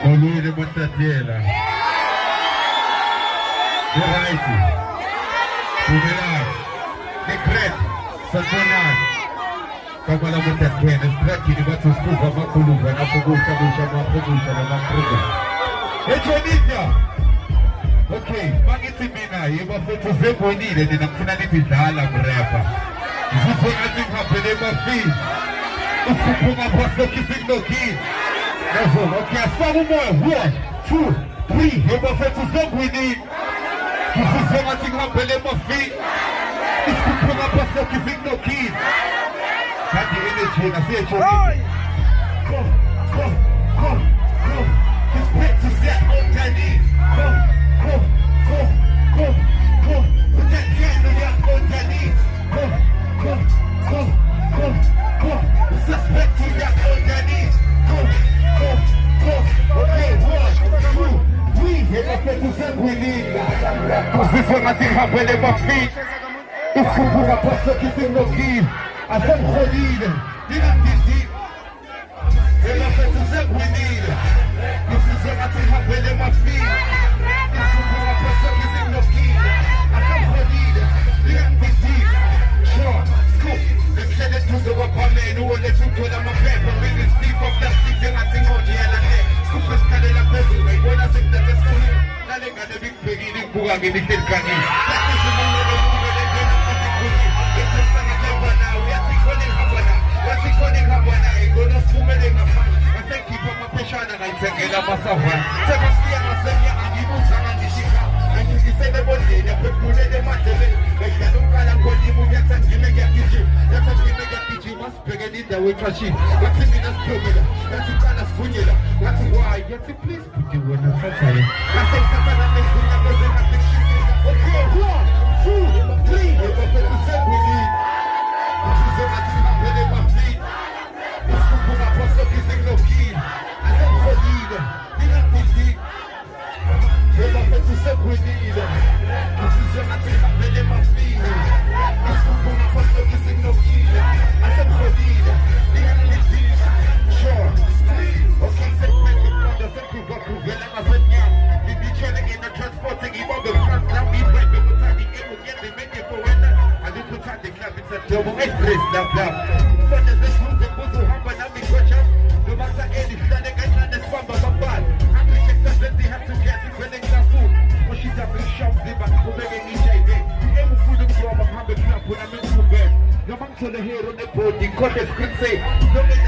Olule Montatiela. Variety. Jubilar. Decret. Santonan. Kamala Montatiela. Stretching the battle school for Makuluga. Napugusha. Okay, Magiti Mina, you must to Zebo needed in a finality Dala Breva. This is what I think happened in my feet. If you put my pastor kissing no key. That's all. Okay, 7 more. 1, 2, 3. You must to Zebo need. This is what I think happened in my feet. If you put my pastor kissing no key. Take the energy and I say it to you. Come. Respect to set on your knees. Come. Put that hand on your knees. Come. Suspect to your knees. Come. Okay, 1, 2, 3. Respect to set we need. Cause this one I think happened in my feet. It's who I pass up kissing no key. I said Khalid. Didn't this deep. Respect to set we need. This is what I think happened in my feet. It's who I pass up kissing no key. I said Khalid. Didn't this deep. Sure, scoop. Let's get it to the upper man who will let you go down my bed. But with this deep of that stick, then I think on the other head. Scoop is kind of like puzzle. Like when I think that it's cool. Now they got the big piggy, they go out and they get candy. That is the one that they do, they get it. It's just like a clever now. We are thinking Habana. We are thinking Habana. It goes to school in the man. I think keep up my pressure and I take it up myself. Sebastian, I said, yeah, I give you some and the shika. And you say the body, they put food in the matter. Like I don't call and call you, get and give me get kitchen. That's what give me get kitchen. What's bigger than the way trashy? What's in the spoon? That's it, kind of spoon. That's why you have to please put you in the satire. I say, Satana makes me never say nothing. Okay, 1, 2, 3. You're going to say we need. This is what I think happened in my feet. This is what I pass up kissing no key. I said, Khalid. Didn't this deep. You're going to say we need. This is what I think happened in my feet. This is what I pass up kissing no key. I said, Khalid. Didn't this deep. Sure. Okay, say present brother, say prove up, prove well, I said, yeah. If you trying to get the transporting, you want the trans, now be right, but we're trying to get it, make it for when I do put out the club, it's a double express, now, so there's a shoes that goes to humble, now be questions, no matter any, that they get on the spam, but I'm bad. I'm the Texas, they have to get it when they get food. When she's up in the shop, they back to make any HIV. You ever put the job, I'm having club when I'm in the bed. No man to the hair on the board, the cut the script say, don't get